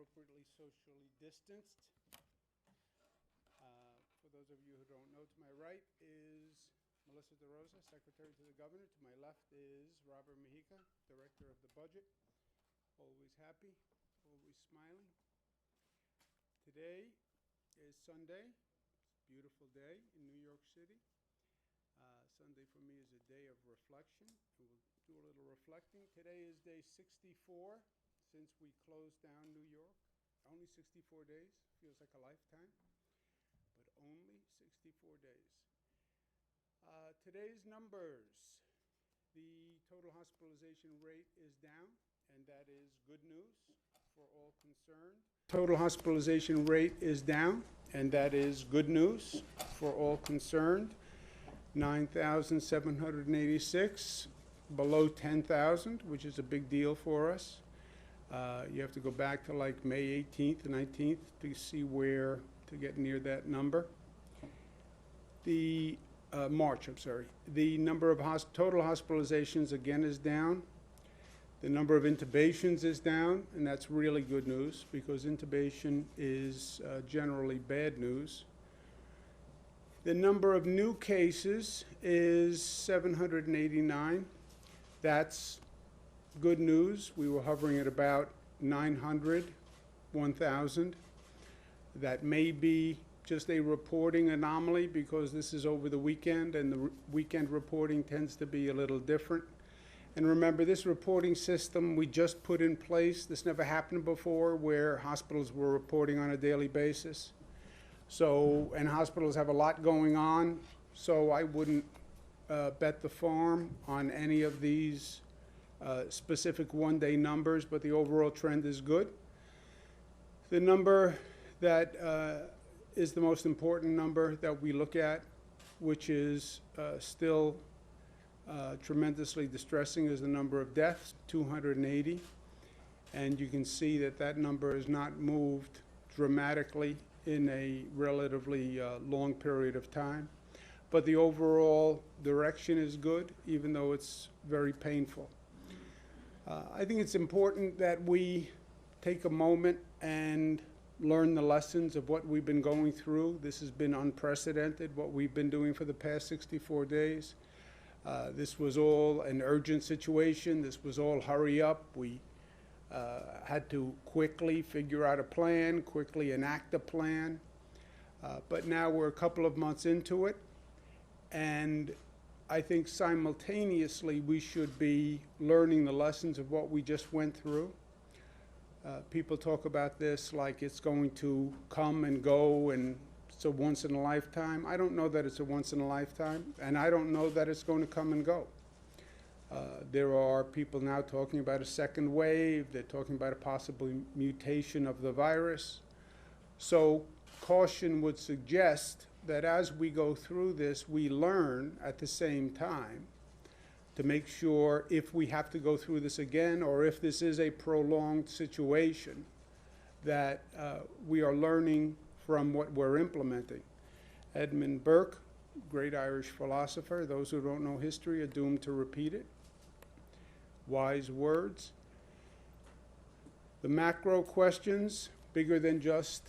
appropriately socially distanced. For those of you who don't know, to my right is Melissa DeRosa, Secretary to the Governor. To my left is Robert Mejica, Director of the Budget. Always happy, always smiling. Today is Sunday. It's a beautiful day in New York City. Sunday for me is a day of reflection. We'll do a little reflecting. Today is day 64 since we closed down New York. Only 64 days. Feels like a lifetime, but only 64 days. Today's numbers. The total hospitalization rate is down, and that is good news for all concerned. Total hospitalization rate is down, and that is good news for all concerned. 9,786, below 10,000, which is a big deal for us. You have to go back to like May 18th and 19th to see where to get near that number. March, I'm sorry. The number of total hospitalizations again is down. The number of intubations is down, and that's really good news because intubation is generally bad news. The number of new cases is 789. That's good news. We were hovering at about 900, 1,000. That may be just a reporting anomaly because this is over the weekend, and the weekend reporting tends to be a little different. And remember, this reporting system we just put in place. This never happened before where hospitals were reporting on a daily basis. So, and hospitals have a lot going on, so I wouldn't bet the farm on any of these specific one-day numbers, but the overall trend is good. The number that is the most important number that we look at, which is still tremendously distressing, is the number of deaths, 280. And you can see that that number has not moved dramatically in a relatively long period of time. But the overall direction is good, even though it's very painful. I think it's important that we take a moment and learn the lessons of what we've been going through. This has been unprecedented, what we've been doing for the past 64 days. This was all an urgent situation. This was all hurry up. We had to quickly figure out a plan, quickly enact a plan. But now we're a couple of months into it, and I think simultaneously we should be learning the lessons of what we just went through. People talk about this like it's going to come and go and it's a once in a lifetime. I don't know that it's a once in a lifetime, and I don't know that it's going to come and go. There are people now talking about a second wave. They're talking about a possible mutation of the virus. So caution would suggest that as we go through this, we learn at the same time to make sure if we have to go through this again or if this is a prolonged situation, that we are learning from what we're implementing. Edmund Burke, great Irish philosopher, those who don't know history are doomed to repeat it. Wise words. The macro questions, bigger than just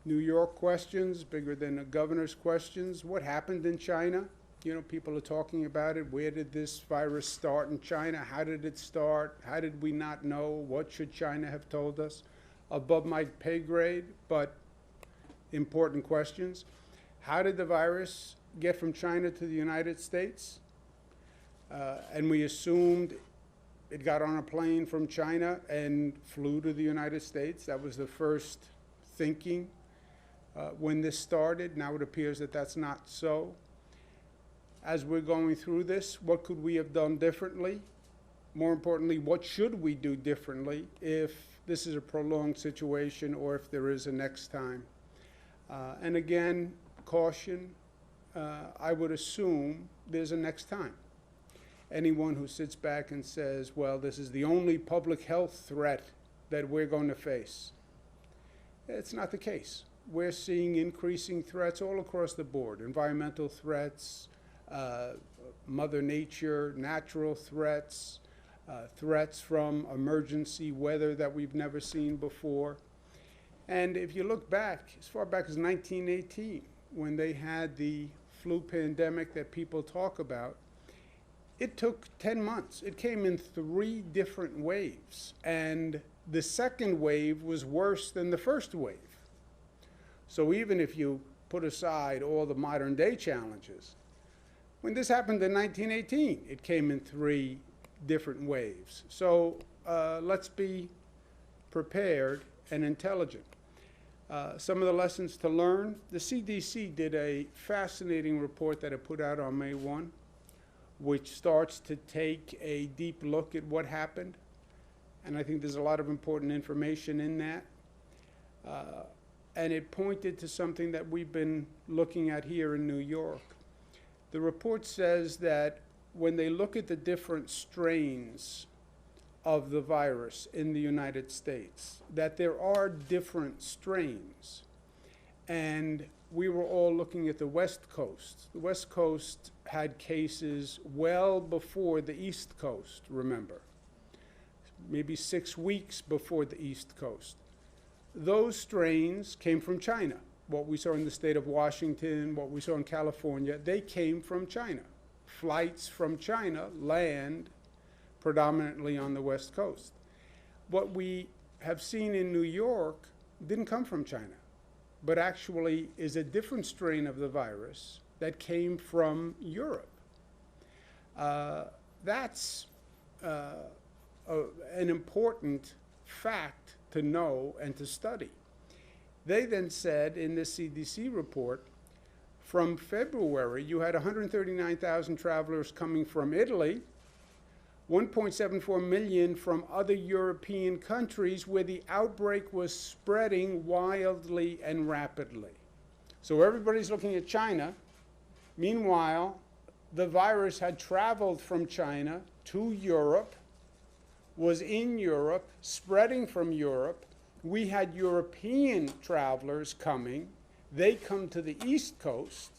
New York questions, bigger than the governor's questions. What happened in China? You know, people are talking about it. Where did this virus start in China? How did it start? How did we not know? What should China have told us? Above my pay grade, but important questions. How did the virus get from China to the United States? And we assumed it got on a plane from China and flew to the United States. That was the first thinking when this started. Now it appears that that's not so. As we're going through this, what could we have done differently? More importantly, what should we do differently if this is a prolonged situation or if there is a next time? And again, caution, I would assume there's a next time. Anyone who sits back and says, well, this is the only public health threat that we're going to face, it's not the case. We're seeing increasing threats all across the board, environmental threats, Mother Nature, natural threats, threats from emergency weather that we've never seen before. And if you look back, as far back as 1918, when they had the flu pandemic that people talk about, it took 10 months. It came in 3 different waves. And the second wave was worse than the first wave. So even if you put aside all the modern day challenges, when this happened in 1918, it came in 3 different waves. So let's be prepared and intelligent. Some of the lessons to learn: the CDC did a fascinating report that it put out on May 1, which starts to take a deep look at what happened. And I think there's a lot of important information in that. And it pointed to something that we've been looking at here in New York. The report says that when they look at the different strains of the virus in the United States, that there are different strains. And we were all looking at the West Coast. The West Coast had cases well before the East Coast, remember. Maybe 6 weeks before the East Coast. Those strains came from China. What we saw in the state of Washington, what we saw in California, they came from China. Flights from China land predominantly on the West Coast. What we have seen in New York didn't come from China, but actually is a different strain of the virus that came from Europe. That's an important fact to know and to study. They then said in the CDC report, from February, you had 139,000 travelers coming from Italy, 1.74 million from other European countries where the outbreak was spreading wildly and rapidly. So everybody's looking at China. Meanwhile, the virus had traveled from China to Europe, was in Europe, spreading from Europe. We had European travelers coming. They come to the East Coast.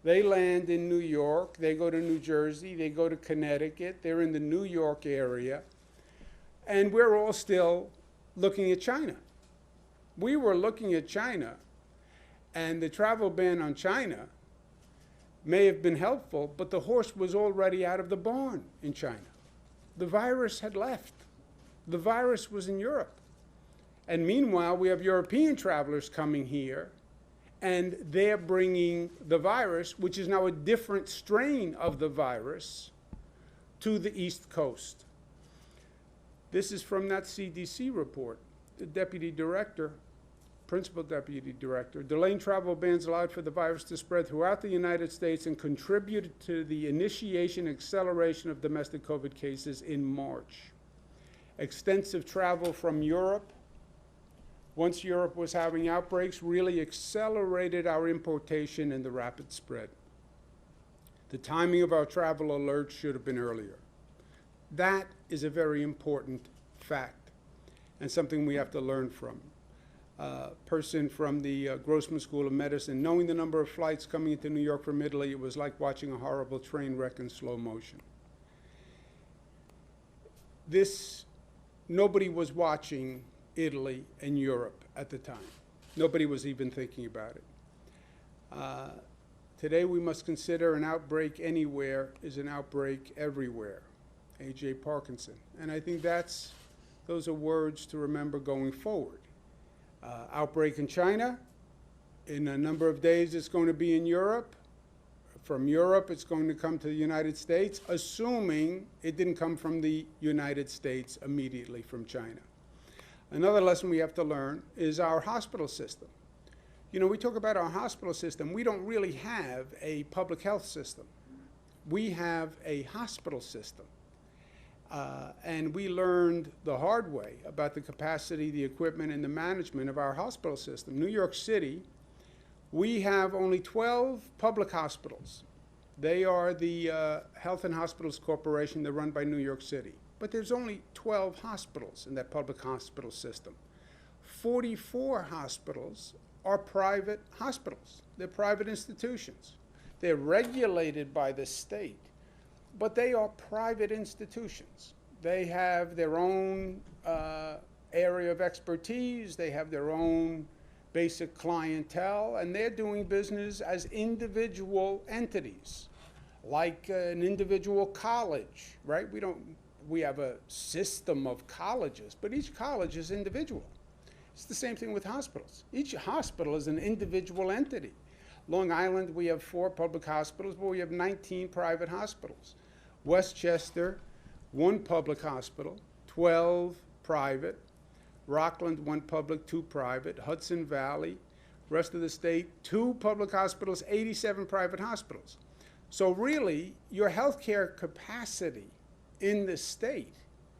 They land in New York. They go to New Jersey. They go to Connecticut. They're in the New York area. And we're all still looking at China. We were looking at China, and the travel ban on China may have been helpful, but the horse was already out of the barn in China. The virus had left. The virus was in Europe. And meanwhile, we have European travelers coming here, and they're bringing the virus, which is now a different strain of the virus, to the East Coast. This is from that CDC report. The deputy director, principal deputy director, delaying travel bans allowed for the virus to spread throughout the United States and contributed to the initiation and acceleration of domestic COVID cases in March. Extensive travel from Europe, once Europe was having outbreaks, really accelerated our importation and the rapid spread. The timing of our travel alerts should have been earlier. That is a very important fact and something we have to learn from. Person from the Grossman School of Medicine, knowing the number of flights coming into New York from Italy, it was like watching a horrible train wreck in slow motion. Nobody was watching Italy and Europe at the time. Nobody was even thinking about it. Today we must consider an outbreak anywhere is an outbreak everywhere. A.J. Parkinson. And I think those are words to remember going forward. Outbreak in China. In a number of days it's going to be in Europe. From Europe it's going to come to the United States, assuming it didn't come from the United States immediately from China. Another lesson we have to learn is our hospital system. You know, we talk about our hospital system. We don't really have a public health system. We have a hospital system. And we learned the hard way about the capacity, the equipment, and the management of our hospital system. New York City, we have only 12 public hospitals. They are the Health and Hospitals Corporation. They're run by New York City. But there's only 12 hospitals in that public hospital system. 44 hospitals are private hospitals. They're private institutions. They're regulated by the state, but they are private institutions. They have their own area of expertise. They have their own basic clientele, and they're doing business as individual entities, like an individual college, right? We have a system of colleges, but each college is individual. It's the same thing with hospitals. Each hospital is an individual entity. Long Island, we have 4 public hospitals, but we have 19 private hospitals. Westchester, 1 public hospital, 12 private. Rockland, 1 public, 2 private. Hudson Valley, rest of the state, 2 public hospitals, 87 private hospitals. So really, your healthcare capacity in the state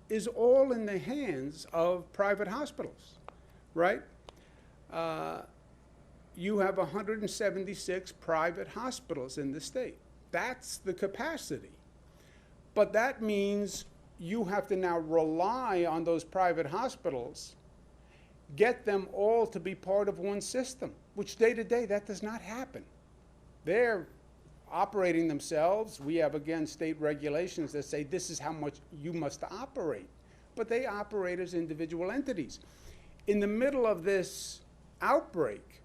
is all in the hands of private hospitals, right? You have 176 private hospitals in the state. That's the capacity. But that means you have to now rely on those private hospitals, get them all to be part of one system, which day to day, that does not happen. They're operating themselves. We have, again, state regulations that say this is how much you must operate. But they operate as individual entities. In the middle of this outbreak,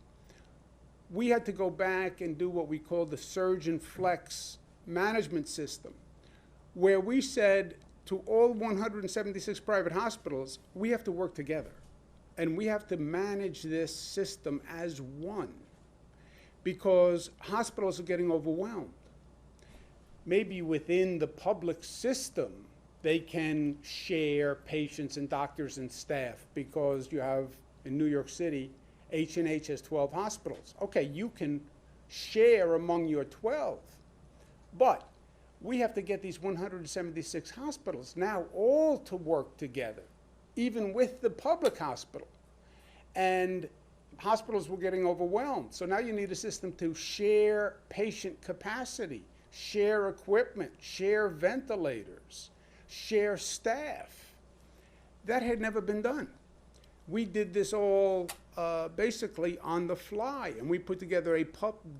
we had to go back and do what we call the surge and flex management system, where we said to all 176 private hospitals, we have to work together. And we have to manage this system as one, because hospitals are getting overwhelmed. Maybe within the public system, they can share patients and doctors and staff, because you have, in New York City, H&H has 12 hospitals. Okay, you can share among your 12, but we have to get these 176 hospitals now all to work together, even with the public hospital. And hospitals were getting overwhelmed. So now you need a system to share patient capacity, share equipment, share ventilators, share staff. That had never been done. We did this all basically on the fly, and we put together a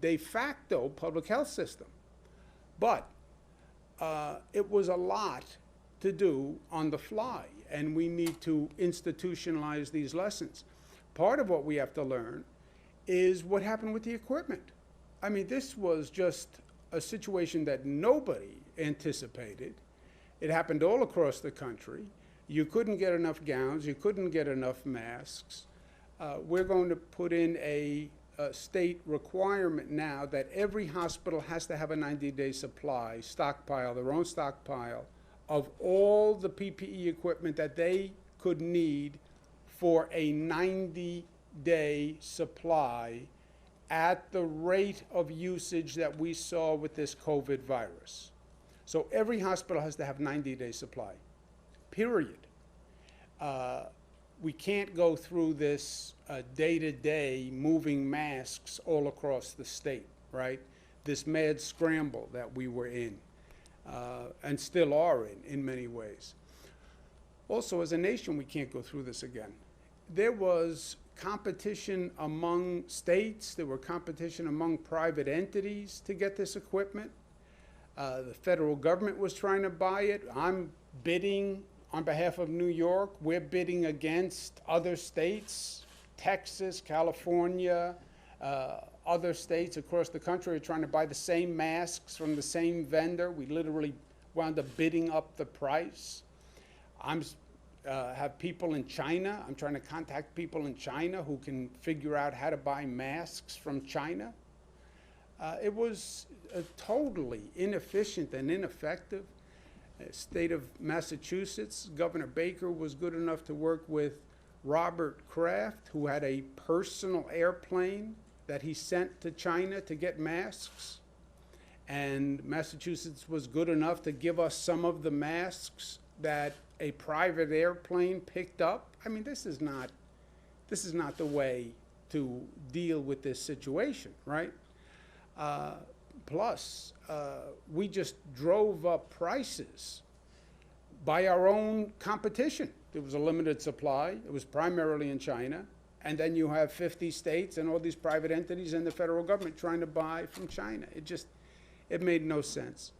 de facto public health system. But it was a lot to do on the fly, and we need to institutionalize these lessons. Part of what we have to learn is what happened with the equipment. I mean, this was just a situation that nobody anticipated. It happened all across the country. You couldn't get enough gowns. You couldn't get enough masks. We're going to put in a state requirement now that every hospital has to have a 90-day supply, stockpile, their own stockpile, of all the PPE equipment that they could need for a 90-day supply at the rate of usage that we saw with this COVID virus. So every hospital has to have 90-day supply, period. We can't go through this day-to-day moving masks all across the state, right? This mad scramble that we were in and still are in many ways. Also, as a nation, we can't go through this again. There was competition among states. There were competition among private entities to get this equipment. The federal government was trying to buy it. I'm bidding on behalf of New York. We're bidding against other states, Texas, California, other states across the country are trying to buy the same masks from the same vendor. We literally wound up bidding up the price. Have people in China. I'm trying to contact people in China who can figure out how to buy masks from China. It was totally inefficient and ineffective. State of Massachusetts, Governor Baker was good enough to work with Robert Kraft, who had a personal airplane that he sent to China to get masks. And Massachusetts was good enough to give us some of the masks that a private airplane picked up. I mean, this is not the way to deal with this situation, right? Plus, we just drove up prices by our own competition. There was a limited supply. It was primarily in China. And then you have 50 states and all these private entities and the federal government trying to buy from China. It made no sense.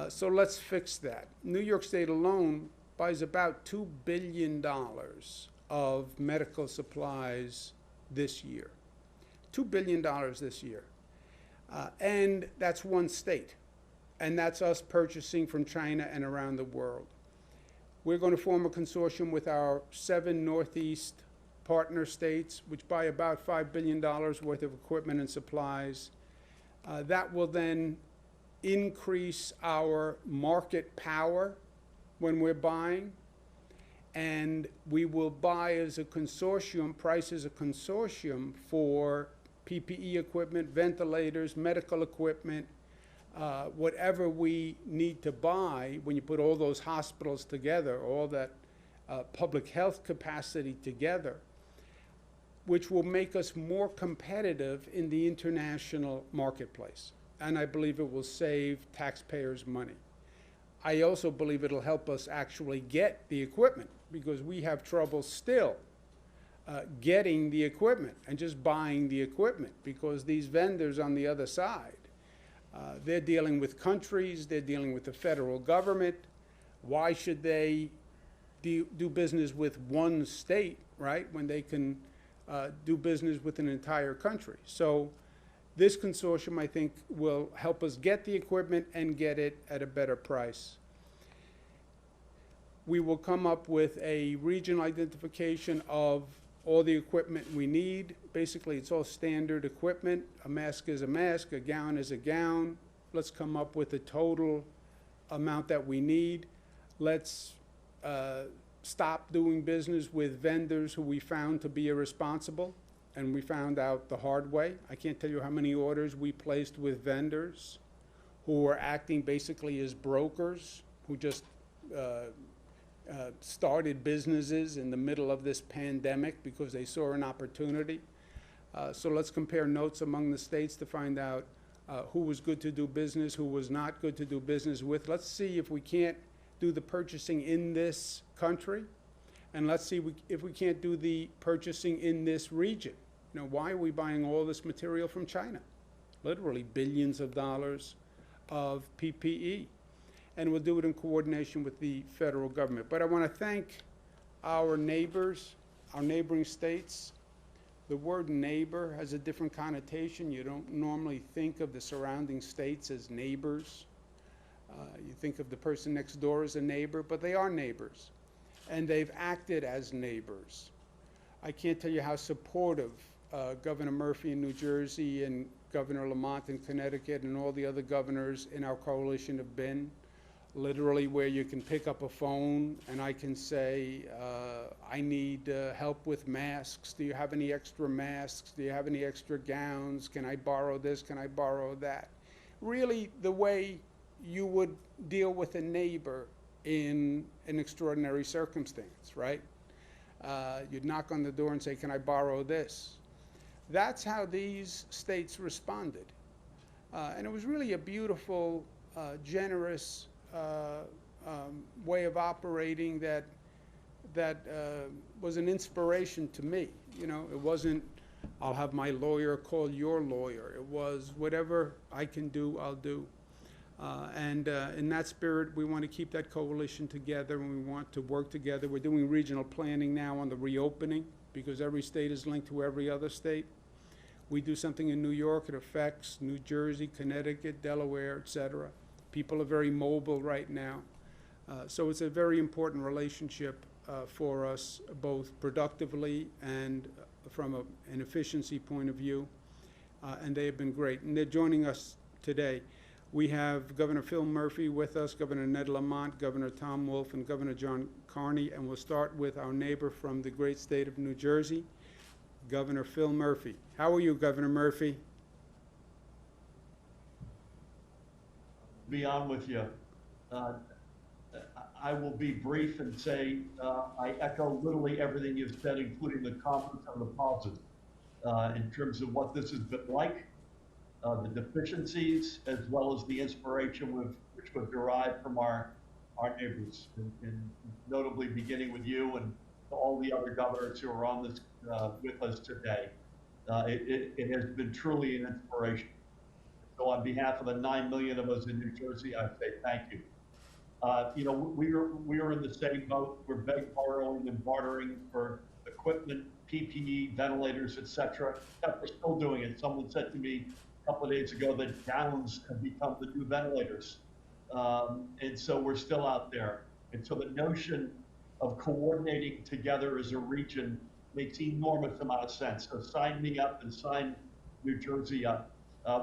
So let's fix that. New York State alone buys about $2 billion of medical supplies this year. $2 billion this year. And that's one state. And that's us purchasing from China and around the world. We're going to form a consortium with our 7 Northeast partner states, which buy about $5 billion worth of equipment and supplies. That will then increase our market power when we're buying. And we will buy as a consortium, price as a consortium for PPE equipment, ventilators, medical equipment, whatever we need to buy when you put all those hospitals together, all that public health capacity together, which will make us more competitive in the international marketplace. And I believe it will save taxpayers money. I also believe it'll help us actually get the equipment, because we have trouble still getting the equipment and just buying the equipment, because these vendors on the other side, they're dealing with countries, they're dealing with the federal government. Why should they do business with one state, right, when they can do business with an entire country? So this consortium, I think, will help us get the equipment and get it at a better price. We will come up with a regional identification of all the equipment we need. Basically, it's all standard equipment. A mask is a mask, a gown is a gown. Let's come up with a total amount that we need. Let's stop doing business with vendors who we found to be irresponsible, and we found out the hard way. I can't tell you how many orders we placed with vendors who were acting basically as brokers, who just started businesses in the middle of this pandemic because they saw an opportunity. So let's compare notes among the states to find out who was good to do business, who was not good to do business with. Let's see if we can't do the purchasing in this country, and let's see if we can't do the purchasing in this region. You know, why are we buying all this material from China? Literally billions of dollars of PPE. And we'll do it in coordination with the federal government. But I want to thank our neighbors, our neighboring states. The word neighbor has a different connotation. You don't normally think of the surrounding states as neighbors. You think of the person next door as a neighbor, but they are neighbors. And they've acted as neighbors. I can't tell you how supportive Governor Murphy in New Jersey and Governor Lamont in Connecticut and all the other governors in our coalition have been. Literally, where you can pick up a phone and I can say, I need help with masks. Do you have any extra masks? Do you have any extra gowns? Can I borrow this? Can I borrow that? Really, the way you would deal with a neighbor in an extraordinary circumstance, right? You'd knock on the door and say, can I borrow this? That's how these states responded. And it was really a beautiful, generous way of operating that was an inspiration to me. You know, it wasn't, I'll have my lawyer call your lawyer. It was, whatever I can do, I'll do. And in that spirit, we want to keep that coalition together, and we want to work together. We're doing regional planning now on the reopening, because every state is linked to every other state. We do something in New York, it affects New Jersey, Connecticut, Delaware, et cetera. People are very mobile right now. So it's a very important relationship for us, both productively and from an efficiency point of view. And they have been great. And they're joining us today. We have Governor Phil Murphy with us, Governor Ned Lamont, Governor Tom Wolf, and Governor John Carney. And we'll start with our neighbor from the great state of New Jersey, Governor Phil Murphy. How are you, Governor Murphy? Be on with you. I will be brief and say I echo literally everything you've said, including the confidence and the positive in terms of what this has been like, the deficiencies, as well as the inspiration which was derived from our neighbors, and notably beginning with you and all the other governors who are on this with us today. It has been truly an inspiration. So on behalf of the 9 million of us in New Jersey, I say thank you. We are in the same boat. We're begging, borrowing, and bartering for equipment, PPE, ventilators, et cetera. We're still doing it. Someone said to me a couple of days ago that gowns have become the new ventilators. And so we're still out there. And so the notion of coordinating together as a region makes enormous amount of sense. So sign me up and sign New Jersey up.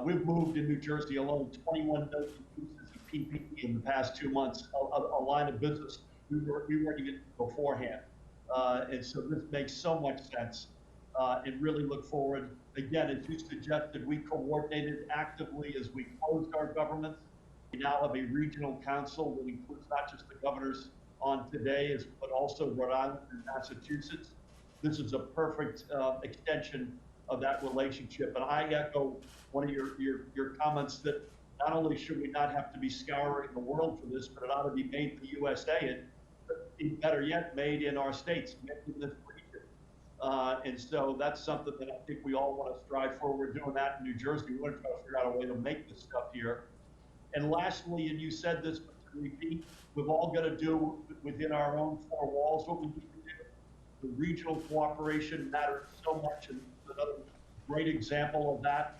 We've moved in New Jersey alone 21 million pieces of PPE in the past 2 months, a line of business we weren't even beforehand. And so this makes so much sense, and really look forward. Again, as you suggested, we coordinated actively as we closed our governments. We now have a regional council that includes not just the governors on today, but also Rhode Island and Massachusetts. This is a perfect extension of that relationship. And I echo one of your comments that not only should we not have to be scouring the world for this, but it ought to be made in the USA, and better yet, made in our states, made in this region. And so that's something that I think we all want to strive for. We're doing that in New Jersey. We want to try to figure out a way to make this stuff here. And lastly, and you said this, but to repeat, we've all got to do within our own four walls what we need to do. The regional cooperation matters so much, and another great example of that.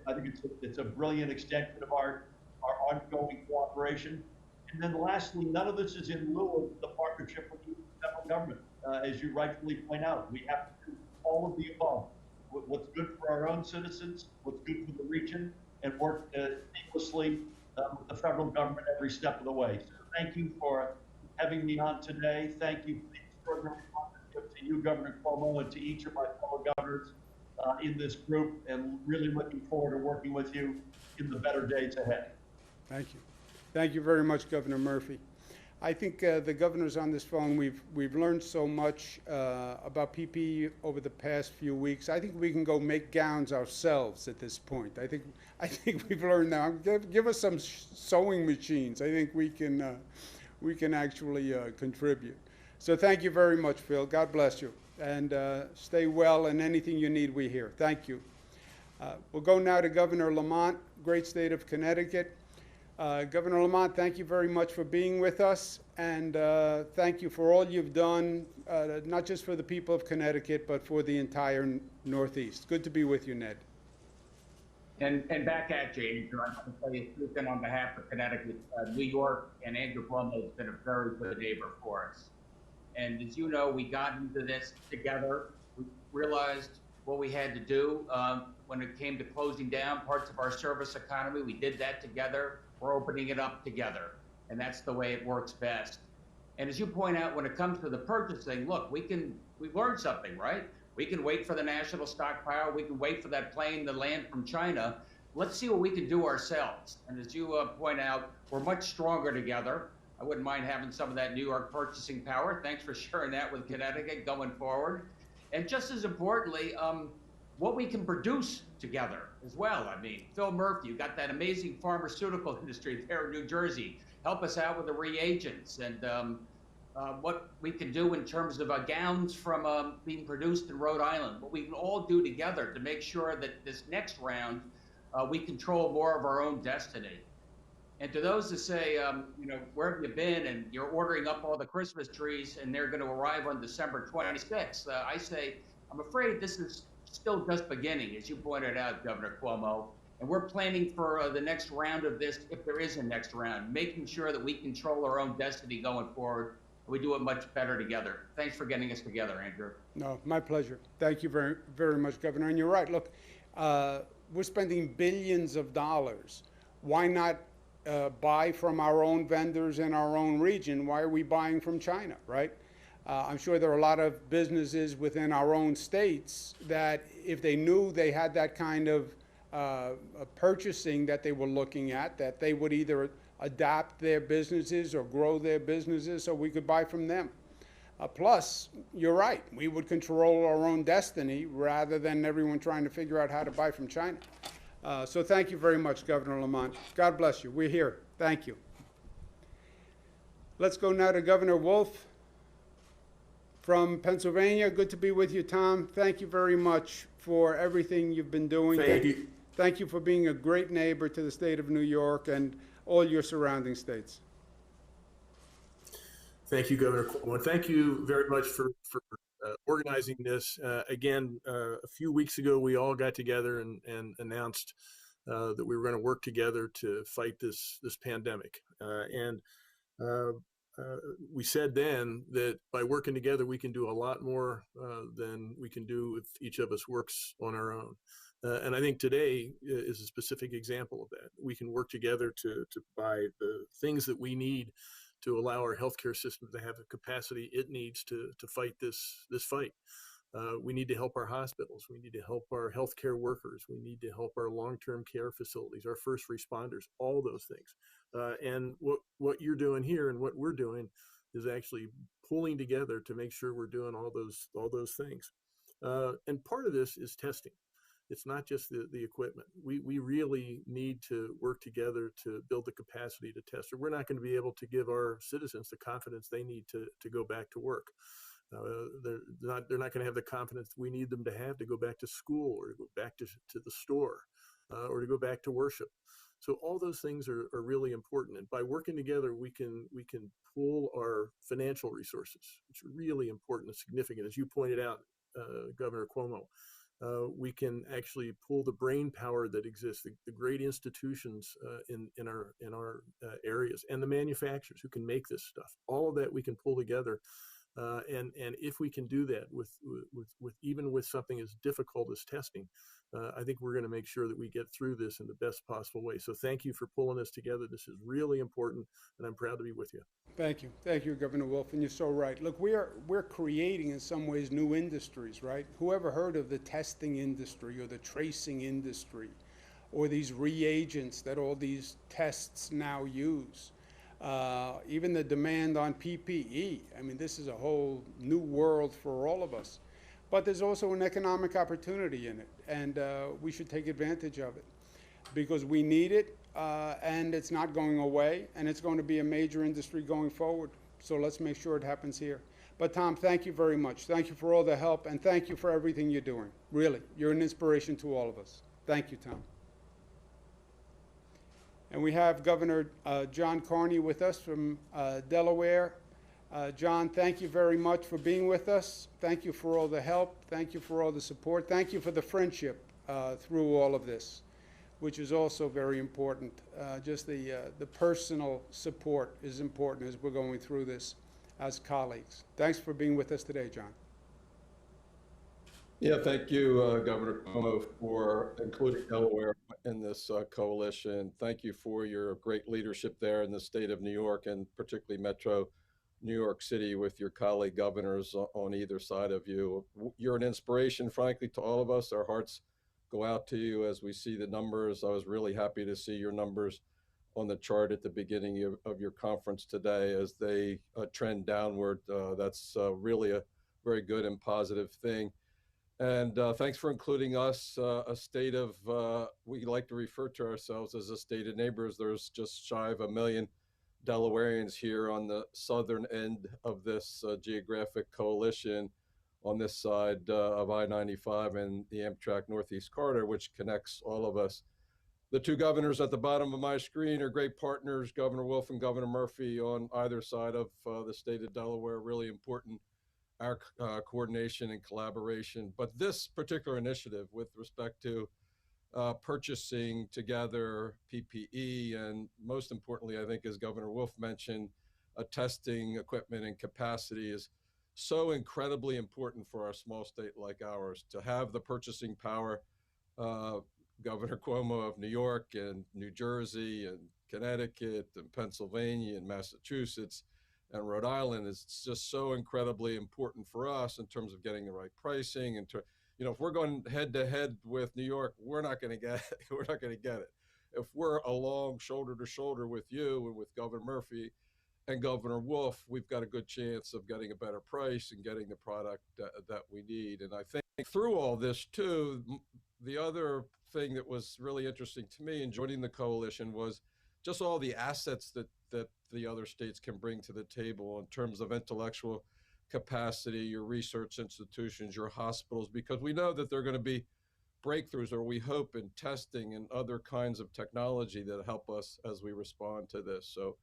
I think it's a brilliant extension of our ongoing cooperation. And then lastly, none of this is in lieu of the partnership with the federal government. As you rightfully point out, we have to do all of the above. What's good for our own citizens, what's good for the region, and work seamlessly with the federal government every step of the way. So thank you for having me on today. Thank you for the extraordinary partnership to you, Governor Cuomo, and to each of my fellow governors in this group, and really looking forward to working with you in the better days ahead. Thank you. Thank you very much, Governor Murphy. I think the governors on this phone, we've learned so much about PPE over the past few weeks. I think we can go make gowns ourselves at this point. I think we've learned now. Give us some sewing machines. I think we can actually contribute. So thank you very much, Phil. God bless you, and stay well. And anything you need, we hear. Thank you. We'll go now to Governor Lamont, great state of Connecticut. Governor Lamont, thank you very much for being with us, and thank you for all you've done, not just for the people of Connecticut, but for the entire Northeast. Good to be with you, Ned. And back at you, Andrew. I want to tell you, speaking on behalf of Connecticut, New York, and Andrew Cuomo has been a very good neighbor for us. And as you know, we got into this together. We realized what we had to do when it came to closing down parts of our service economy. We did that together. We're opening it up together, and that's the way it works best. And as you point out, when it comes to the purchasing, look, we've learned something, right? We can wait for the national stockpile. We can wait for that plane to land from China. Let's see what we can do ourselves. And as you point out, we're much stronger together. I wouldn't mind having some of that New York purchasing power. Thanks for sharing that with Connecticut going forward. And just as importantly, what we can produce together as well. I mean, Phil Murphy, you got that amazing pharmaceutical industry there in New Jersey. Help us out with the reagents and what we can do in terms of gowns from being produced in Rhode Island. What we can all do together to make sure that this next round, we control more of our own destiny. And to those that say, where have you been? And you're ordering up all the Christmas trees and they're going to arrive on December 26th. I say, I'm afraid this is still just beginning, as you pointed out, Governor Cuomo. And we're planning for the next round of this, if there is a next round, making sure that we control our own destiny going forward. We do it much better together. Thanks for getting us together, Andrew. No, my pleasure. Thank you very, very much, Governor. And you're right. Look, we're spending billions of dollars. Why not buy from our own vendors in our own region? Why are we buying from China, right? I'm sure there are a lot of businesses within our own states that if they knew they had that kind of purchasing that they were looking at, that they would either adapt their businesses or grow their businesses so we could buy from them. Plus, you're right, we would control our own destiny rather than everyone trying to figure out how to buy from China. So thank you very much, Governor Lamont. God bless you. We're here. Thank you. Let's go now to Governor Wolf from Pennsylvania. Good to be with you, Tom. Thank you very much for everything you've been doing. Thank you. Thank you for being a great neighbor to the state of New York and all your surrounding states. Thank you, Governor Cuomo. And thank you very much for organizing this. Again, a few weeks ago, we all got together and announced that we were going to work together to fight this pandemic. Uh, we said then that by working together, we can do a lot more than we can do if each of us works on our own. And I think today is a specific example of that. We can work together to buy the things that we need to allow our healthcare system to have the capacity it needs to fight this fight. We need to help our hospitals. We need to help our healthcare workers. We need to help our long-term care facilities, our first responders, all those things. And what you're doing here and what we're doing is actually pulling together to make sure we're doing all those things. And part of this is testing. It's not just the equipment. We really need to work together to build the capacity to test, or we're not going to be able to give our citizens the confidence they need to go back to work. They're not going to have the confidence we need them to have to go back to school or to go back to the store or to go back to worship. So all those things are really important. And by working together, we can pool our financial resources, which are really important and significant. As you pointed out, Governor Cuomo, we can actually pull the brain power that exists, the great institutions in our areas, and the manufacturers who can make this stuff. All of that we can pull together. And if we can do that with even with something as difficult as testing, I think we're going to make sure that we get through this in the best possible way. So thank you for pulling us together. This is really important, and I'm proud to be with you. Thank you, Governor Wolf, and you're so right. Look, we're creating in some ways new industries, right? Whoever heard of the testing industry or the tracing industry, or these reagents that all these tests now use? Even the demand on PPE. I mean, this is a whole new world for all of us. But there's also an economic opportunity in it, and we should take advantage of it because we need it, and it's not going away, and it's going to be a major industry going forward. So let's make sure it happens here. But Tom, thank you very much. Thank you for all the help, and thank you for everything you're doing. Really, you're an inspiration to all of us. Thank you, Tom. And we have Governor John Carney with us from Delaware. John, thank you very much for being with us. Thank you for all the help. Thank you for all the support. Thank you for the friendship through all of this, which is also very important. Just the personal support is important as we're going through this as colleagues. Thanks for being with us today, John. Yeah, thank you, Governor Cuomo, for including Delaware in this coalition. Thank you for your great leadership there in the state of New York, and particularly Metro New York City with your colleague governors on either side of you. You're an inspiration, frankly, to all of us. Our hearts go out to you as we see the numbers. I was really happy to see your numbers on the chart at the beginning of your conference today as they trend downward. That's really a very good and positive thing. And thanks for including us, a state of, we like to refer to ourselves as a state of neighbors. There's just shy of 1 million Delawareans here on the southern end of this geographic coalition on this side of I-95 and the Amtrak Northeast Corridor, which connects all of us. The two governors at the bottom of my screen are great partners, Governor Wolf and Governor Murphy on either side of the state of Delaware, really important, our coordination and collaboration. But this particular initiative with respect to purchasing together PPE, and most importantly, I think, as Governor Wolf mentioned, testing equipment and capacity is so incredibly important for a small state like ours to have the purchasing power. Governor Cuomo of New York and New Jersey and Connecticut and Pennsylvania and Massachusetts and Rhode Island is just so incredibly important for us in terms of getting the right pricing. And if we're going head to head with New York, we're not going to get it. We're not going to get it. If we're along shoulder to shoulder with you and with Governor Murphy and Governor Wolf, we've got a good chance of getting a better price and getting the product that we need. And I think through all this too, the other thing that was really interesting to me in joining the coalition was just all the assets that the other states can bring to the table in terms of intellectual capacity, your research institutions, your hospitals, because we know that there are going to be breakthroughs, or we hope, in testing and other kinds of technology that help us as we respond to this. So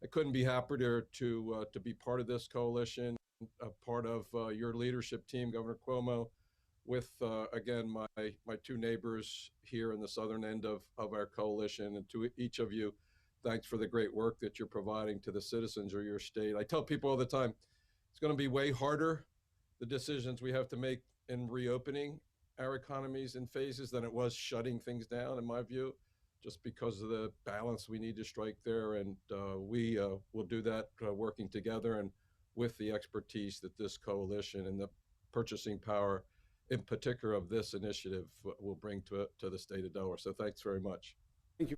I couldn't be happier to be part of this coalition, a part of your leadership team, Governor Cuomo, with again my two neighbors here in the southern end of our coalition, and to each of you, thanks for the great work that you're providing to the citizens of your state. I tell people all the time, it's going to be way harder, the decisions we have to make in reopening our economies in phases, than it was shutting things down, in my view, just because of the balance we need to strike there. And we will do that working together and with the expertise that this coalition and the purchasing power in particular of this initiative will bring to the state of Delaware. So thanks very much. Thank you.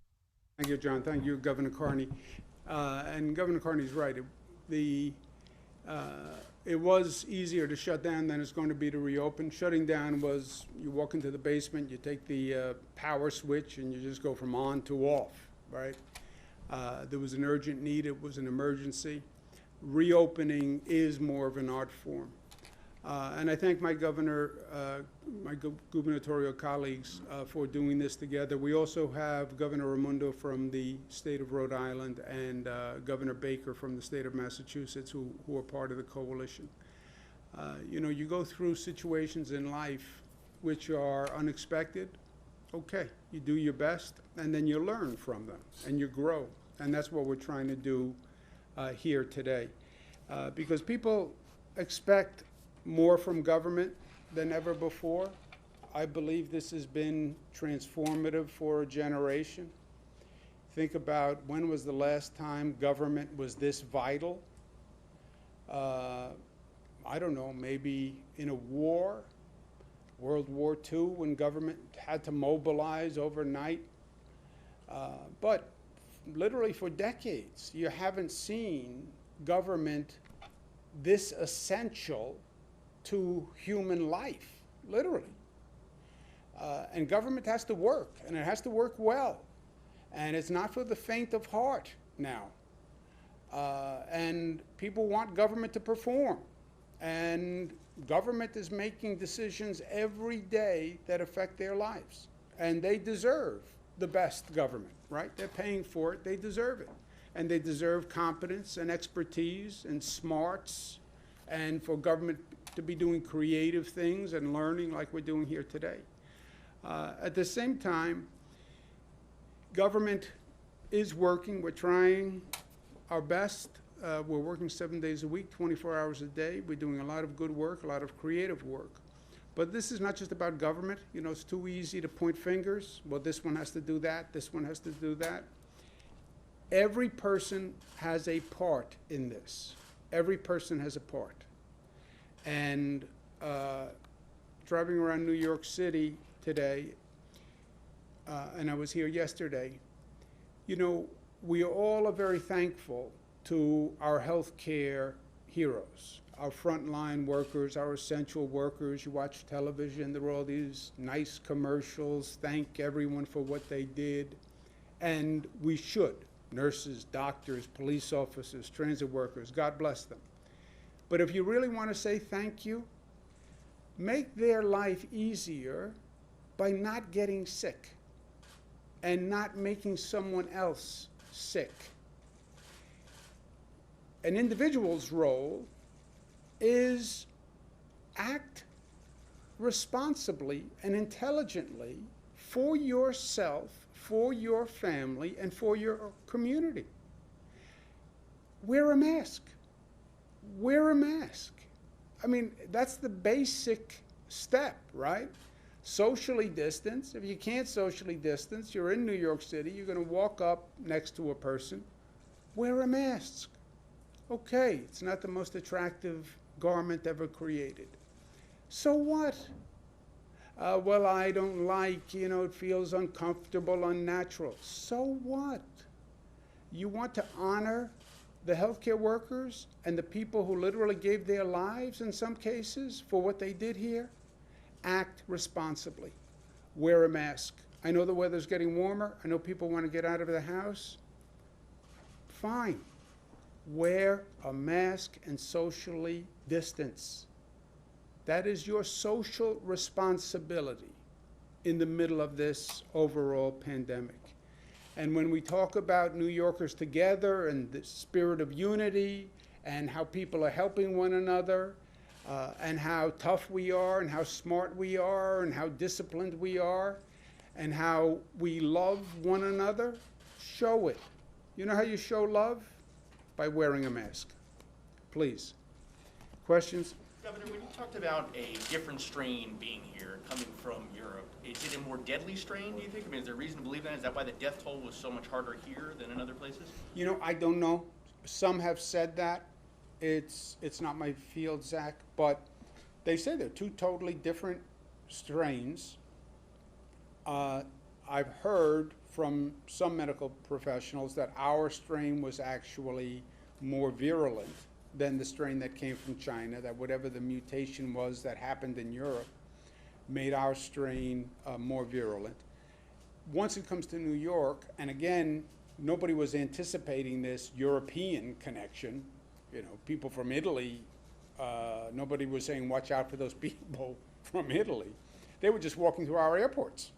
Thank you, John. Thank you, Governor Carney. And Governor Carney's right. It was easier to shut down than it's going to be to reopen. Shutting down was, you walk into the basement, you take the power switch, and you just go from on to off, right? There was an urgent need. It was an emergency. Reopening is more of an art form. And I thank my gubernatorial colleagues for doing this together. We also have Governor Raimondo from the state of Rhode Island and Governor Baker from the state of Massachusetts who are part of the coalition. You know, you go through situations in life which are unexpected. Okay, you do your best, and then you learn from them, and you grow. And that's what we're trying to do here today. Because people expect more from government than ever before. I believe this has been transformative for a generation. Think about, when was the last time government was this vital? I don't know, maybe in a war, World War II, when government had to mobilize overnight. But literally for decades, you haven't seen government this essential to human life, literally. And government has to work, and it has to work well. And it's not for the faint of heart now. And people want government to perform. And government is making decisions every day that affect their lives. And they deserve the best government, right? They're paying for it, they deserve it. And they deserve competence and expertise and smarts, and for government to be doing creative things and learning like we're doing here today. At the same time, government is working. We're trying our best. We're working 7 days a week, 24 hours a day. We're doing a lot of good work, a lot of creative work. But this is not just about government. You know, it's too easy to point fingers. Well, this one has to do that. This one has to do that. Every person has a part in this. Every person has a part. And driving around New York City today, and I was here yesterday, you know, we all are very thankful to our healthcare heroes, our frontline workers, our essential workers. You watch television, there are all these nice commercials, thank everyone for what they did, and we should. Nurses, doctors, police officers, transit workers, God bless them. But if you really want to say thank you, make their life easier by not getting sick and not making someone else sick. An individual's role is act responsibly and intelligently for yourself, for your family, and for your community. Wear a mask. Wear a mask. I mean, that's the basic step, right? Socially distance. If you can't socially distance, you're in New York City, you're going to walk up next to a person, wear a mask. Okay, it's not the most attractive garment ever created. So what? Well, I don't like, you know, it feels uncomfortable, unnatural. So what? You want to honor the healthcare workers and the people who literally gave their lives in some cases for what they did here? Act responsibly. Wear a mask. I know the weather's getting warmer. I know people want to get out of the house. Fine. Wear a mask and socially distance. That is your social responsibility in the middle of this overall pandemic. And when we talk about New Yorkers together and the spirit of unity and how people are helping one another, and how tough we are and how smart we are and how disciplined we are and how we love one another, show it. You know how you show love? By wearing a mask. Please. Questions? Governor, when you talked about a different strain being here, coming from Europe, is it a more deadly strain, do you think? I mean, is there reason to believe that? Is that why the death toll was so much harder here than in other places? You know, I don't know. Some have said that. It's not my field, Zach, but they say they're two totally different strains. I've heard from some medical professionals that our strain was actually more virulent than the strain that came from China, that whatever the mutation was that happened in Europe made our strain more virulent. Once it comes to New York, and again, nobody was anticipating this European connection. You know, people from Italy, nobody was saying, watch out for those people from Italy. They were just walking through our airports,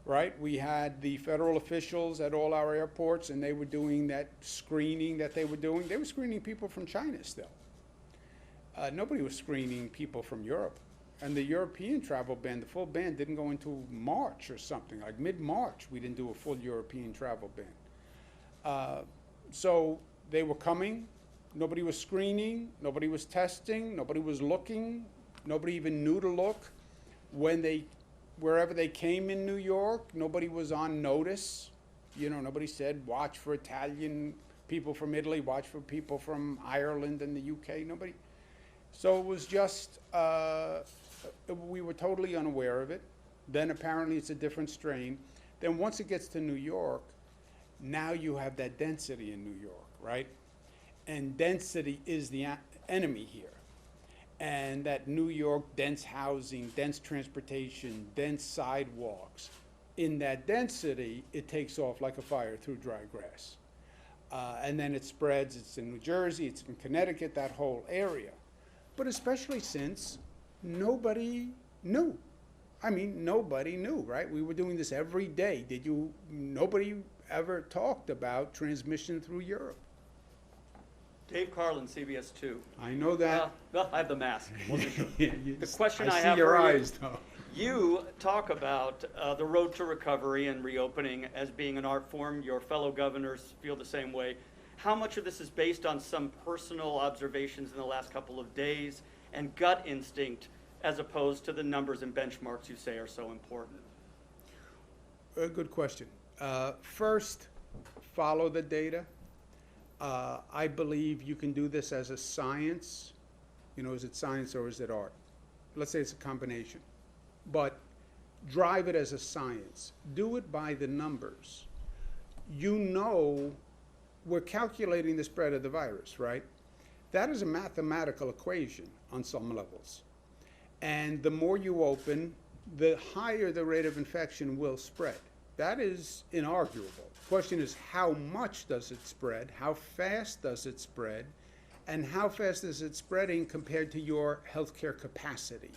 right? We had the federal officials at all our airports, and they were doing that screening that they were doing. They were screening people from China still. Nobody was screening people from Europe. And the European travel ban, the full ban, didn't go into March or something. Like mid-March, we didn't do a full European travel ban. So they were coming. Nobody was screening. Nobody was testing. Nobody was looking. Nobody even knew to look. Wherever they came in New York, nobody was on notice. You know, nobody said, watch for Italian people from Italy, watch for people from Ireland and the UK. Nobody. So it was just, we were totally unaware of it. Then apparently it's a different strain. Then once it gets to New York, now you have that density in New York, right? And density is the enemy here. And that New York dense housing, dense transportation, dense sidewalks, in that density, it takes off like a fire through dry grass. And then it spreads. It's in New Jersey, it's in Connecticut, that whole area. But especially since nobody knew. I mean, nobody knew, right? We were doing this every day. Nobody ever talked about transmission through Europe. Dave Carlin, CBS 2. I know that. Well, I have the mask. Wasn't sure. The question I I see have your for eyes, though. you talk about the road to recovery and reopening as being an art form. Your fellow governors feel the same way. How much of this is based on some personal observations in the last couple of days and gut instinct as opposed to the numbers and benchmarks you say are so important? A good question. First, follow the data. I believe you can do this as a science. You know, is it science or is it art? Let's say it's a combination. But drive it as a science. Do it by the numbers. You know, we're calculating the spread of the virus, right? That is a mathematical equation on some levels. And the more you open, the higher the rate of infection will spread. That is inarguable. The question is, how much does it spread? How fast does it spread? And how fast is it spreading compared to your healthcare capacity?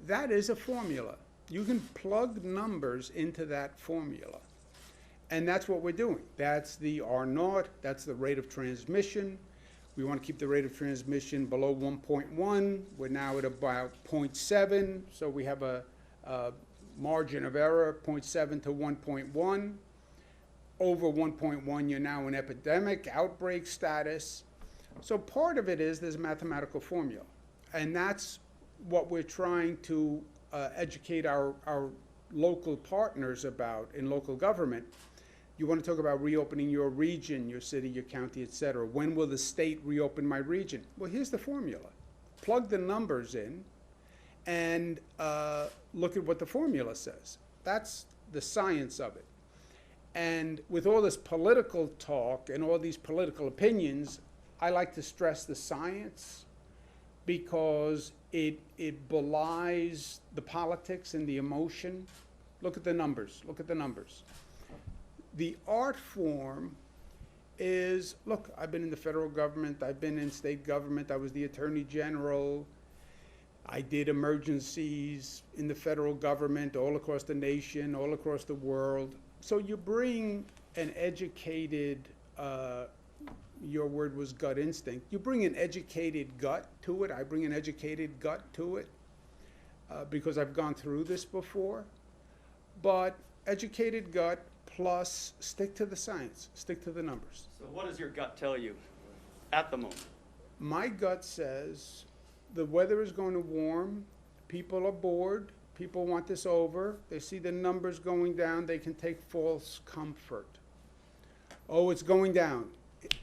That is a formula. You can plug numbers into that formula. And that's what we're doing. That's the R0, that's the rate of transmission. We want to keep the rate of transmission below 1.1. We're now at about 0.7, so we have a margin of error, 0.7 to 1.1. Over 1.1, you're now in epidemic, outbreak status. So part of it is there's a mathematical formula. And that's what we're trying to educate our local partners about in local government. You want to talk about reopening your region, your city, your county, et cetera. When will the state reopen my region? Well, here's the formula. Plug the numbers in and look at what the formula says. That's the science of it. And with all this political talk and all these political opinions, I like to stress the science because it belies the politics and the emotion. Look at the numbers. Look at the numbers. The art form is, look, I've been in the federal government, I've been in state government, I was the attorney general. I did emergencies in the federal government, all across the nation, all across the world. So you bring an educated, your word was gut instinct. You bring an educated gut to it. I bring an educated gut to it because I've gone through this before. But educated gut plus stick to the science, stick to the numbers. So what does your gut tell you at the moment? My gut says the weather is going to warm, people are bored, people want this over, they see the numbers going down, they can take false comfort. Oh, it's going down.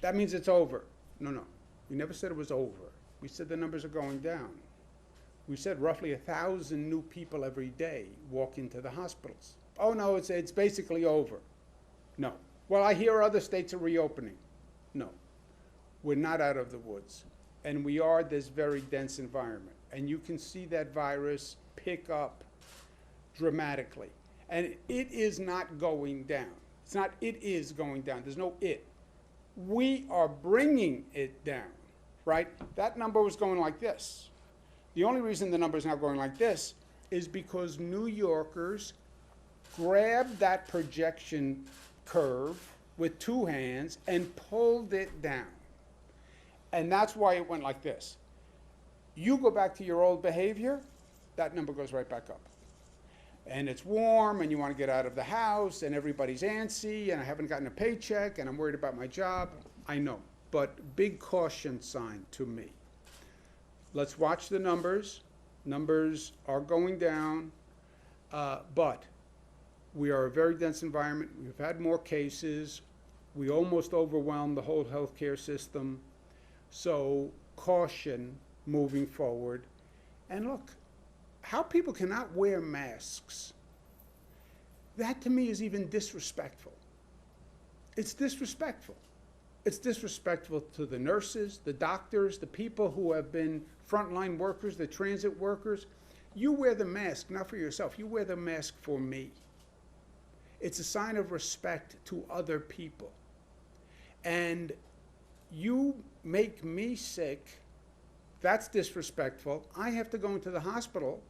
That means it's over. No, no. We never said it was over. We said the numbers are going down. We said roughly 1,000 new people every day walk into the hospitals. Oh, no, it's basically over. No. Well, I hear other states are reopening. No. We're not out of the woods. And we are this very dense environment. And you can see that virus pick up dramatically. And it is not going down. It's not it is going down. There's no it. We are bringing it down, right? That number was going like this. The only reason the number is now going like this is because New Yorkers grabbed that projection curve with two hands and pulled it down. And that's why it went like this. You go back to your old behavior, that number goes right back up. And it's warm, and you want to get out of the house, and everybody's antsy, and I haven't gotten a paycheck, and I'm worried about my job. I know, but big caution sign to me. Let's watch the numbers. Numbers are going down, but we are a very dense environment. We've had more cases. We almost overwhelmed the whole healthcare system. So caution moving forward. And look, how people cannot wear masks, that to me is even disrespectful. It's disrespectful. It's disrespectful to the nurses, the doctors, the people who have been frontline workers, the transit workers. You wear the mask, not for yourself. You wear the mask for me. It's a sign of respect to other people. And you make me sick, that's disrespectful. I have to go into the hospital.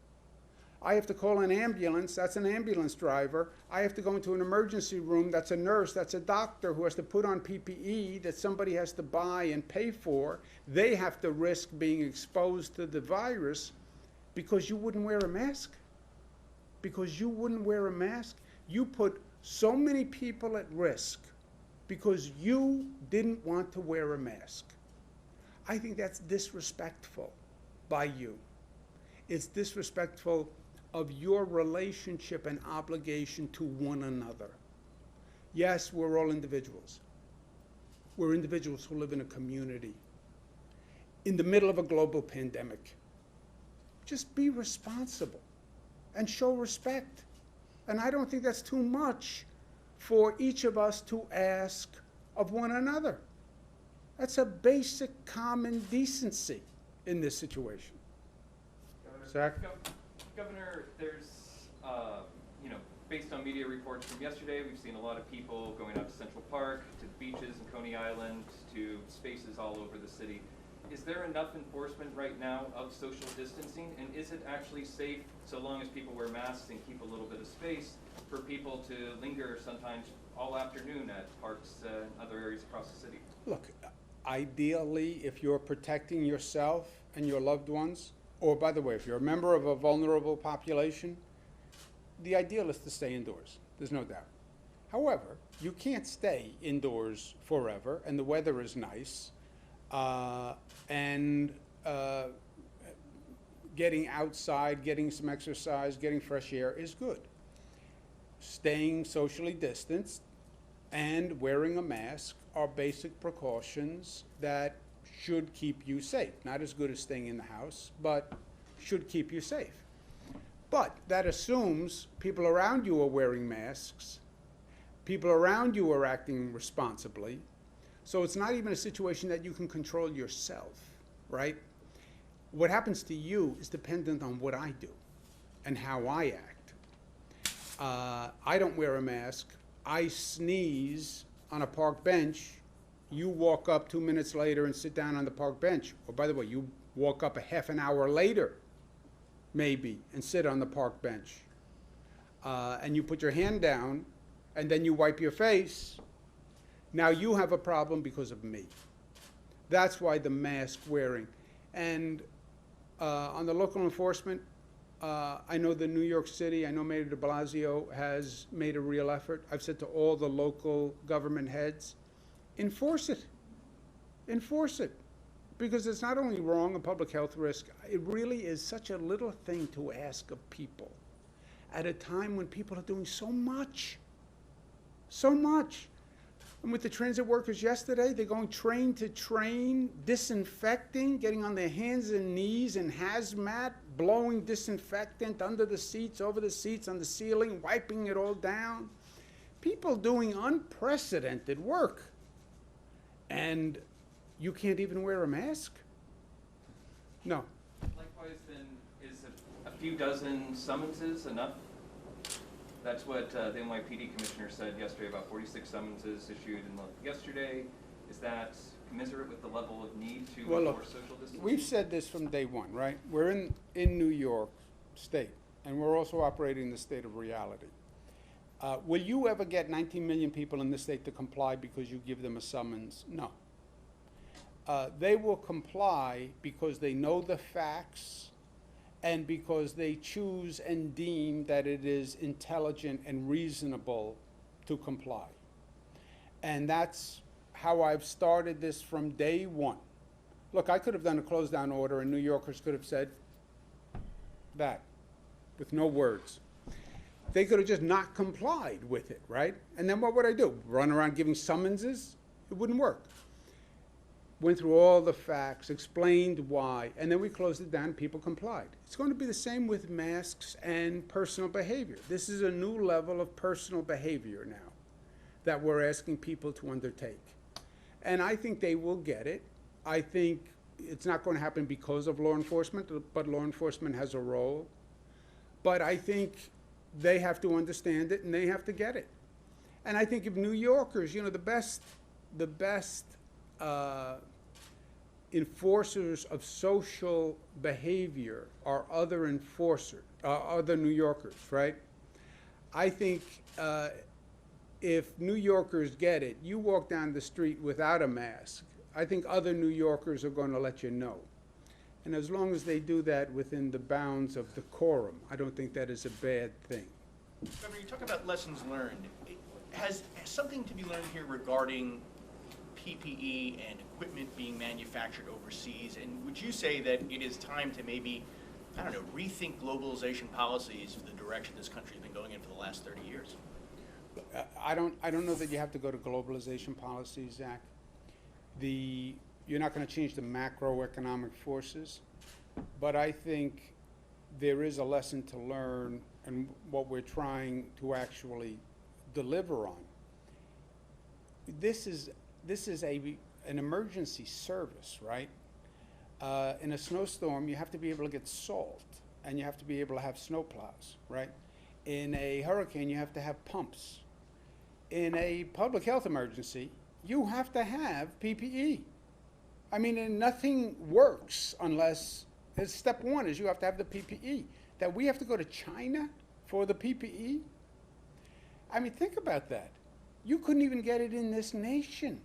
I have to call an ambulance, that's an ambulance driver. I have to go into an emergency room, that's a nurse, that's a doctor who has to put on PPE that somebody has to buy and pay for. They have to risk being exposed to the virus because you wouldn't wear a mask. Because you wouldn't wear a mask, you put so many people at risk because you didn't want to wear a mask. I think that's disrespectful by you. It's disrespectful of your relationship and obligation to one another. Yes, we're all individuals. We're individuals who live in a community in the middle of a global pandemic. Just be responsible and show respect. And I don't think that's too much for each of us to ask of one another. That's a basic common decency in this situation. Zach? Governor, there's, based on media reports from yesterday, we've seen a lot of people going out to Central Park, to the beaches in Coney Island, to spaces all over the city. Is there enough enforcement right now of social distancing? And is it actually safe, so long as people wear masks and keep a little bit of space, for people to linger sometimes all afternoon at parks and other areas across the city? Look, ideally, if you're protecting yourself and your loved ones, or by the way, if you're a member of a vulnerable population, the ideal is to stay indoors. There's no doubt. However, you can't stay indoors forever, and the weather is nice, getting outside, getting some exercise, getting fresh air is good. Staying socially distanced and wearing a mask are basic precautions that should keep you safe. Not as good as staying in the house, but should keep you safe. But that assumes people around you are wearing masks, people around you are acting responsibly, so it's not even a situation that you can control yourself, right? What happens to you is dependent on what I do and how I act. I don't wear a mask. I sneeze on a park bench. You walk up 2 minutes later and sit down on the park bench. Or by the way, you walk up a half an hour later maybe, and sit on the park bench, and you put your hand down, and then you wipe your face, now you have a problem because of me. That's why the mask wearing. And on the local enforcement, I know the New York City, I know Mayor de Blasio has made a real effort. I've said to all the local government heads, enforce it. Enforce it. Because it's not only wrong, a public health risk, it really is such a little thing to ask of people at a time when people are doing so much. So much. And with the transit workers yesterday, they're going train to train, disinfecting, getting on their hands and knees in hazmat, blowing disinfectant under the seats, over the seats, on the ceiling, wiping it all down. People doing unprecedented work. And you can't even wear a mask? No. Likewise, then, is a few dozen summonses enough? That's what the NYPD commissioner said yesterday, about 46 summonses issued yesterday. Is that commensurate with the level of need to enforce social distancing? We've said this from day one, right? We're in New York State, and we're also operating in the state of reality. Will you ever get 19 million people in this state to comply because you give them a summons? No. They will comply because they know the facts and because they choose and deem that it is intelligent and reasonable to comply. And that's how I've started this from day one. Look, I could have done a close down order and New Yorkers could have said that with no words. They could have just not complied with it, right? And then what would I do? Run around giving summonses? It wouldn't work. Went through all the facts, explained why, and then we closed it down, people complied. It's going to be the same with masks and personal behavior. This is a new level of personal behavior now that we're asking people to undertake. And I think they will get it. I think it's not going to happen because of law enforcement, but law enforcement has a role. But I think they have to understand it and they have to get it. And I think if New Yorkers, you know, the best enforcers of social behavior are other enforcers, other New Yorkers, right? I think if New Yorkers get it, you walk down the street without a mask, I think other New Yorkers are going to let you know. And as long as they do that within the bounds of decorum, I don't think that is a bad thing. Governor, you talk about lessons learned. Has something to be learned here regarding PPE and equipment being manufactured overseas? And would you say that it is time to maybe, I don't know, rethink globalization policies for the direction this country has been going in for the last 30 years? I don't know that you have to go to globalization policies, Zach. You're not going to change the macroeconomic forces, but I think there is a lesson to learn and what we're trying to actually deliver on. This is an emergency service, right? In a snowstorm, you have to be able to get salt, and you have to be able to have snowplows, right? In a hurricane, you have to have pumps. In a public health emergency, you have to have PPE. I mean, and nothing works unless, step one is you have to have the PPE. That we have to go to China for the PPE? I mean, think about that. You couldn't even get it in this nation.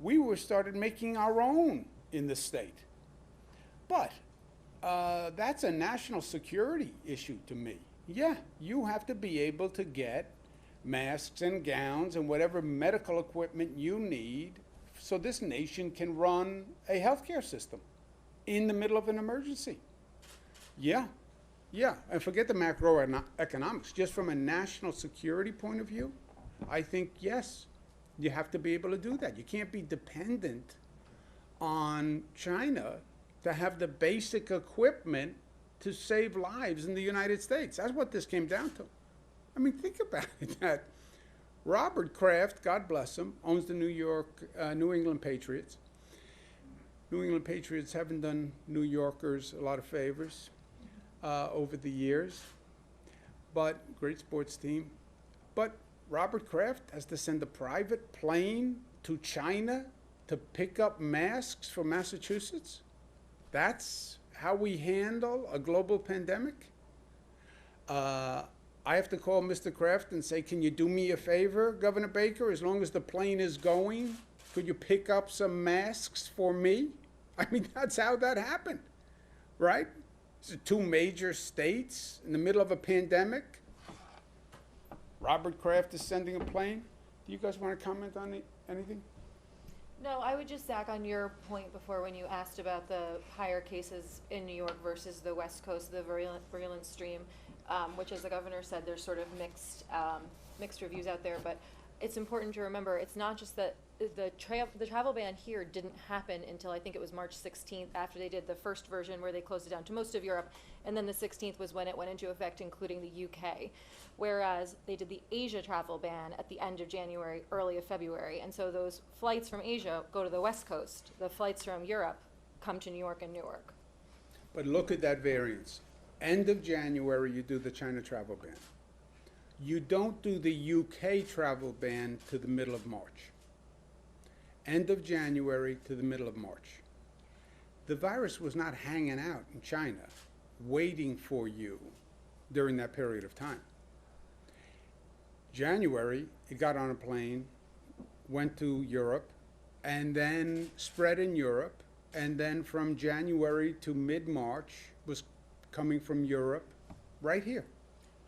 We started making our own in the state. But that's a national security issue to me. Yeah, you have to be able to get masks and gowns and whatever medical equipment you need so this nation can run a healthcare system in the middle of an emergency. Yeah, and forget the macroeconomics. Just from a national security point of view, I think, yes, you have to be able to do that. You can't be dependent on China to have the basic equipment to save lives in the United States. That's what this came down to. I mean, think about it. That Robert Kraft, God bless him, owns the New England Patriots. New England Patriots haven't done New Yorkers a lot of favors over the years, but great sports team. But Robert Kraft has to send a private plane to China to pick up masks for Massachusetts? That's how we handle a global pandemic. I have to call Mr. Kraft and say, can you do me a favor, Governor Baker? As long as the plane is going, could you pick up some masks for me? I mean, that's how that happened, right? It's two major states in the middle of a pandemic. Robert Kraft is sending a plane. Do you guys want to comment on anything? No, I would just Zach, on your point before when you asked about the higher cases in New York versus the West Coast, the virulent stream, which, as the governor said, there's sort of mixed reviews out there. But it's important to remember it's not just that the travel ban here didn't happen until I think it was March 16th after they did the first version where they closed it down to most of Europe, and then the 16th was when it went into effect, including the UK. Whereas they did the Asia travel ban at the end of January, early of February. And so those flights from Asia go to the West Coast. The flights from Europe come to New York and Newark. But look at that variance. End of January, you do the China travel ban. You don't do the UK travel ban to the middle of March. End of January to the middle of March. The virus was not hanging out in China, waiting for you during that period of time. January, it got on a plane, went to Europe, and then spread in Europe, and then from January to mid-March was coming from Europe right here.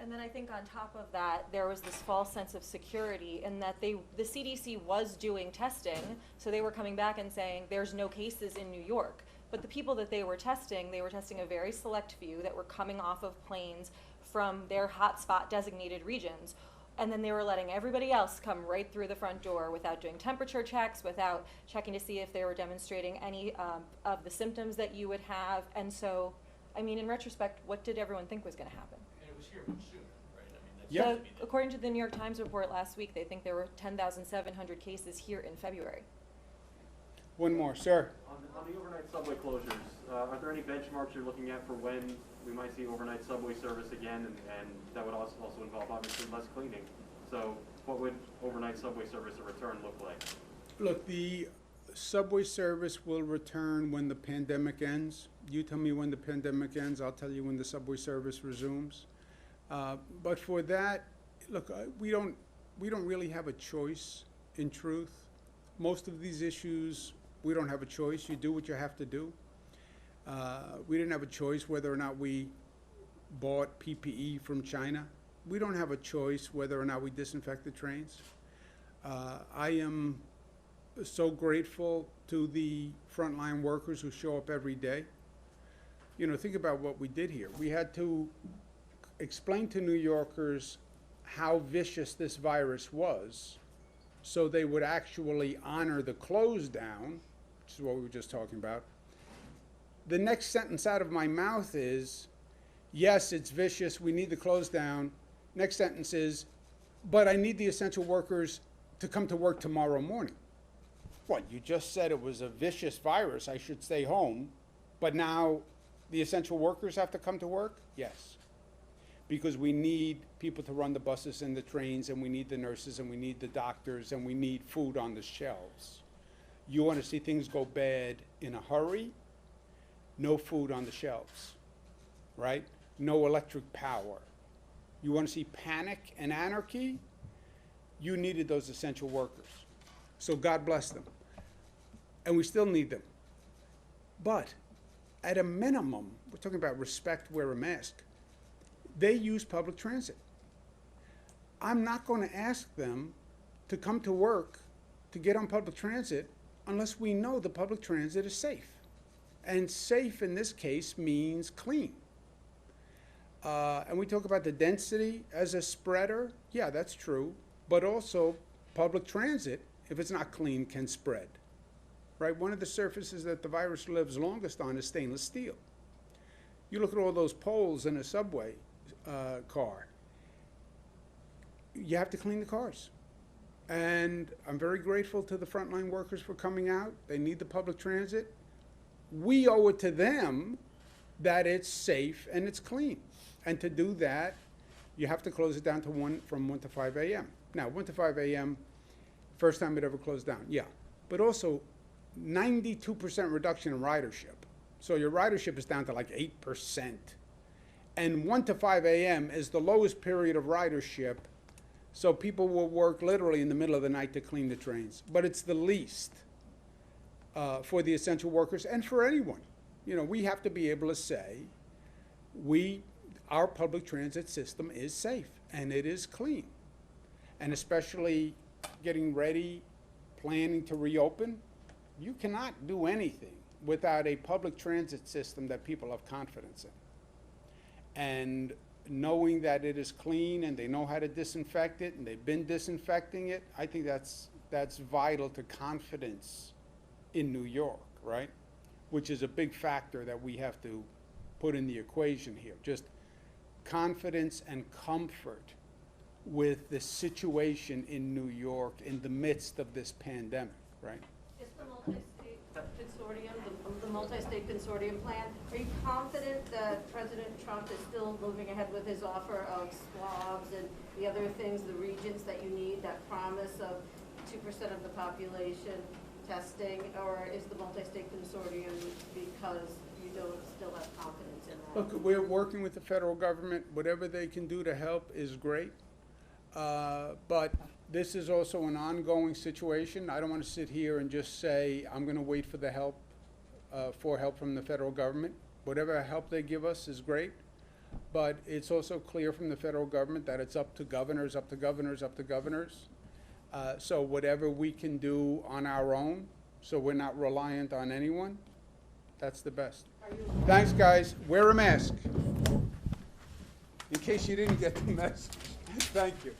And then I think on top of that, there was this false sense of security in that the CDC was doing testing, so they were coming back and saying there's no cases in New York. But the people that they were testing a very select few that were coming off of planes from their hotspot designated regions. And then they were letting everybody else come right through the front door without doing temperature checks, without checking to see if they were demonstrating any of the symptoms that you would have. And so, I mean, in retrospect, what did everyone think was going to happen? And it was here much sooner, right? I mean, that's Yeah. gotta be According to the New York Times report last week, they think there were 10,700 cases here in February. One more, sir. On the overnight subway closures, are there any benchmarks you're looking at for when we might see overnight subway service again, and that would also involve obviously less cleaning? So what would overnight subway service a return look like? Look, the subway service will return when the pandemic ends. You tell me when the pandemic ends, I'll tell you when the subway service resumes. But for that, look, we don't really have a choice, in truth. Most of these issues, we don't have a choice. You do what you have to do. We didn't have a choice whether or not we bought PPE from China. We don't have a choice whether or not we disinfect the trains. I am so grateful to the frontline workers who show up every day. You know, think about what we did here. We had to explain to New Yorkers how vicious this virus was so they would actually honor the close down, which is what we were just talking about. The next sentence out of my mouth is, yes, it's vicious, we need the close down. Next sentence is, but I need the essential workers to come to work tomorrow morning. What, you just said it was a vicious virus, I should stay home, but now the essential workers have to come to work? Yes. Because we need people to run the buses and the trains, and we need the nurses, and we need the doctors, and we need food on the shelves. You want to see things go bad in a hurry? No food on the shelves, right? No electric power. You want to see panic and anarchy? You needed those essential workers. So God bless them. And we still need them. But at a minimum, we're talking about respect, wear a mask. They use public transit. I'm not going to ask them to come to work to get on public transit unless we know the public transit is safe. And safe in this case means clean. And we talk about the density as a spreader. Yeah, that's true. But also public transit, if it's not clean, can spread. Right? One of the surfaces that the virus lives longest on is stainless steel. You look at all those poles in a subway car. You have to clean the cars. And I'm very grateful to the frontline workers for coming out. They need the public transit. We owe it to them that it's safe and it's clean. And to do that, you have to close it down to from 1 to 5 a.m. Now, 1 to 5 a.m., first time it ever closed down, yeah. But also, 92% reduction in ridership. So your ridership is down to like 8%. And 1 to 5 a.m. is the lowest period of ridership. So people will work literally in the middle of the night to clean the trains. But it's the least for the essential workers and for anyone. You know, we have to be able to say, our public transit system is safe and it is clean. And especially getting ready, planning to reopen, you cannot do anything without a public transit system that people have confidence in. And knowing that it is clean and they know how to disinfect it and they've been disinfecting it, I think that's vital to confidence in New York, right? Which is a big factor that we have to put in the equation here. Just confidence and comfort with the situation in New York in the midst of this pandemic, right? Is the multi-state consortium, the multi-state consortium plan, are you confident that President Trump is still moving ahead with his offer of swabs and the other things, the regions that you need, that promise of 2% of the population testing, or is the multi-state consortium because you don't still have confidence in that? Look, we're working with the federal government. Whatever they can do to help is great. But this is also an ongoing situation. I don't want to sit here and just say, I'm going to wait for the help, for help from the federal government. Whatever help they give us is great. But it's also clear from the federal government that it's up to governors, up to governors, up to governors. So whatever we can do on our own, so we're not reliant on anyone, that's the best. Thanks, guys. Wear a mask. In case you didn't get the message. Thank you.